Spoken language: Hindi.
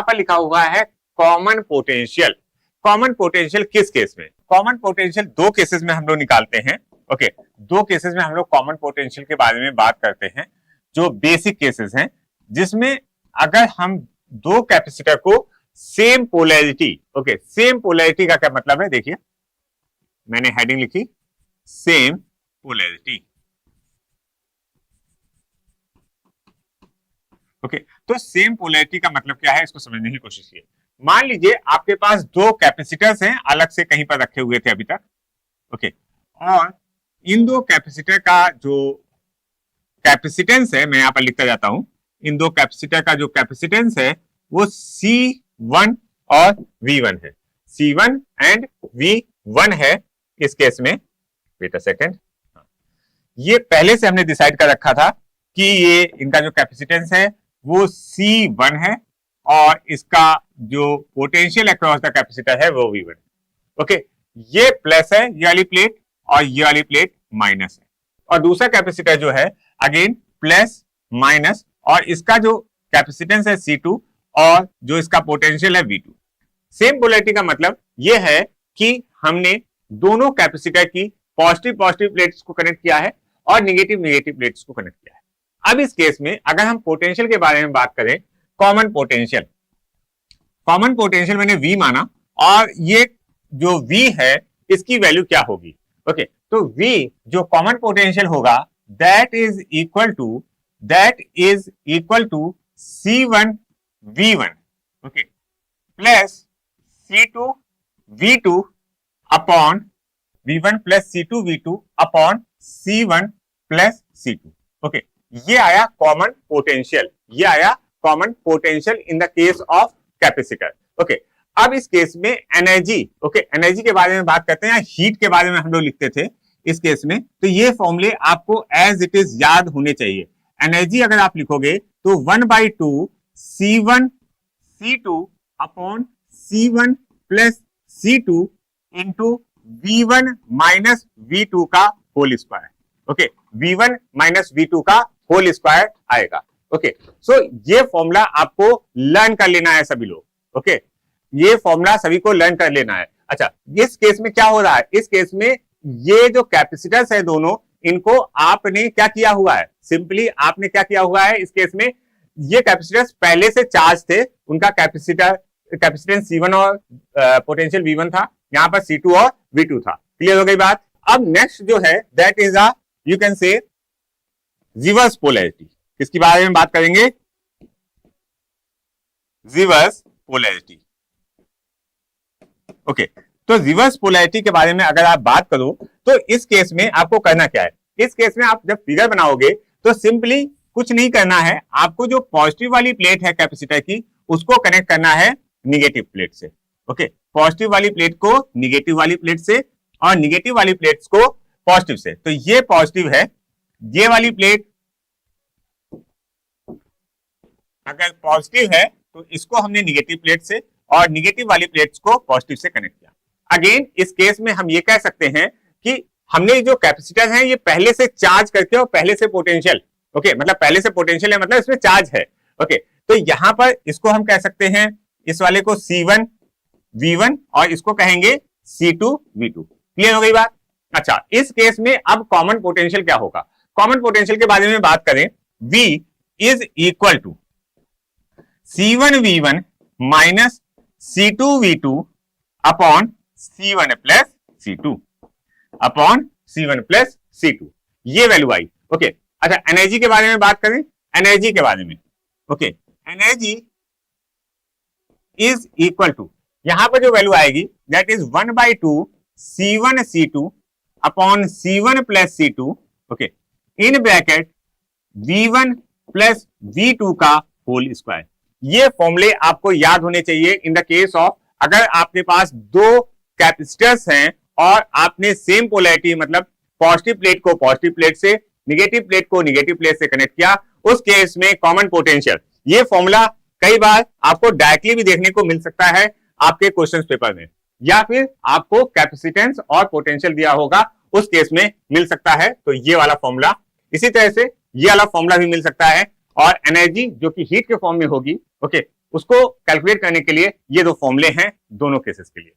पर लिखा हुआ है कॉमन पोटेंशियल। कॉमन पोटेंशियल किस केस में? कॉमन पोटेंशियल दो केसेस में हम लोग निकालते हैं। ओके, दो केसेस में हम लोग कॉमन पोटेंशियल के बारे में बात करते हैं, जो बेसिक केसेस हैं, जिसमें अगर हम दो कैपेसिटर को same polarity, okay, same polarity का क्या मतलब है, देखिए मैंने हेडिंग लिखी सेम पोलैरिटी। ओके, तो सेम पोलैरिटी का मतलब क्या है, इसको समझने की कोशिश कीजिए। मान लीजिए आपके पास दो कैपेसिटर्स हैं, अलग से कहीं पर रखे हुए थे अभी तक। ओके, और इन दो कैपेसिटर का जो कैपेसिटेंस है, मैं यहां पर लिखता जाता हूं, इन दो कैपेसिटर का जो कैपेसिटेंस है वो C1 और V1 है। C1 एंड V1 है इस केस में। वेट अ सेकेंड, ये पहले से हमने डिसाइड कर रखा था कि ये इनका जो कैपेसिटेंस है वो C1 है और इसका जो पोटेंशियल अक्रॉस द कैपेसिटर है वो V1। ओके, ये प्लस है ये वाली प्लेट और ये वाली प्लेट माइनस है, और दूसरा कैपेसिटर जो है अगेन प्लस माइनस, और इसका जो कैपेसिटेंस है C2 और जो इसका पोटेंशियल है V2। सेम पोलैरिटी का मतलब ये है कि हमने दोनों कैपेसिटर की पॉजिटिव पॉजिटिव प्लेट्स को कनेक्ट किया है और नेगेटिव नेगेटिव प्लेट्स को कनेक्ट किया है। अब इस केस में अगर हम पोटेंशियल के बारे में बात करें, कॉमन पोटेंशियल, कॉमन पोटेंशियल मैंने V माना, और ये जो V है इसकी वैल्यू क्या होगी? ओके, तो V जो कॉमन पोटेंशियल होगा that is equal to C1 V1, okay, plus C2 V2 upon V1 plus C2 V2 upon C1 plus C2। Okay, ये आया कॉमन पोटेंशियल, ये आया common potential in the case of capacitor. Okay, अब इस केस में एनर्जी, ओके, एनर्जी के बारे में बात करते हैं, हीट के बारे में हम लोग लिखते थे इस केस में, तो ये फॉर्मूले आपको एज इट इज याद होने चाहिए। एनर्जी अगर आप लिखोगे तो 1/2 C1 C2 upon C1 plus C2 into V1 minus V2 का whole square. Okay, V1 minus V2 का होल स्क्वायर आएगा। ओके, सो ये फॉर्मूला आपको लर्न कर लेना है सभी लोग। ओके, ये फॉर्मूला सभी को लर्न कर लेना है। अच्छा, इस केस में क्या हो रहा है? इस केस में ये जो कैपेसिटर्स है दोनों, इनको आपने क्या किया हुआ है? सिंपली आपने क्या किया हुआ है इस केस में, ये कैपेसिटर्स पहले से चार्ज थे, उनका कैपेसिटेंस C1 और पोटेंशियल V1 था, यहां पर C2 और V2 था। क्लियर हो गई बात? अब नेक्स्ट जो है that is a you can say reverse polarity. किसके बारे में बात करेंगे? Reverse polarity. ओके, तो रिवर्स पोलैरिटी के बारे में अगर आप बात करो तो इस केस में आपको करना क्या है? इस केस में आप जब फिगर बनाओगे तो सिंपली कुछ नहीं करना है, आपको जो पॉजिटिव वाली प्लेट है कैपेसिटर की उसको कनेक्ट करना है निगेटिव प्लेट से। ओके, पॉजिटिव वाली प्लेट को निगेटिव वाली प्लेट से और निगेटिव वाली प्लेट्स को पॉजिटिव से। तो ये पॉजिटिव है, ये वाली प्लेट अगर पॉजिटिव है तो इसको हमने निगेटिव प्लेट से और निगेटिव वाली प्लेट्स को पॉजिटिव से कनेक्ट किया। अगेन इस केस में हम ये कह सकते हैं कि हमने जो कैपेसिटर हैं ये पहले से चार्ज करके और पहले से पोटेंशियल, ओके, मतलब पहले से पोटेंशियल है मतलब इसमें चार्ज है। ओके, तो यहां पर इसको हम कह सकते हैं, इस वाले को C1 V1 और इसको कहेंगे C2 V2। क्लियर हो गई बात? अच्छा, इस केस में अब कॉमन पोटेंशियल क्या होगा? कॉमन पोटेंशियल के बारे में बात करें, V is equal to C1 V1 minus C2 V2 upon C1 plus C2 upon C1 plus C2। ये वैल्यू आई। ओके, अच्छा, एनर्जी के बारे में बात करें, एनर्जी के बारे में, okay, energy is equal to, यहां पर जो वैल्यू आएगी that is 1/2 C1 C2 upon C1 plus C2, okay, in bracket V1 plus V2 का होल स्क्वायर। ये फॉर्मूले आपको याद होने चाहिए इन द केस ऑफ अगर आपके पास दो कैपेसिटर्स हैं और आपने सेम पोलैरिटी मतलब पॉजिटिव प्लेट को पॉजिटिव प्लेट से, नेगेटिव प्लेट को नेगेटिव प्लेट से कनेक्ट किया, उस केस में कॉमन पोटेंशियल। ये फॉर्मूला कई बार आपको डायरेक्टली भी देखने को मिल सकता है आपके क्वेश्चन पेपर में, या फिर आपको कैपेसिटेंस और पोटेंशियल दिया होगा उस केस में मिल सकता है। तो ये वाला फॉर्मूला, इसी तरह से ये वाला फॉर्मूला भी मिल सकता है, और एनर्जी जो कि हीट के फॉर्म में होगी, ओके, उसको कैलकुलेट करने के लिए ये दो फॉर्मूले हैं दोनों केसेस के लिए।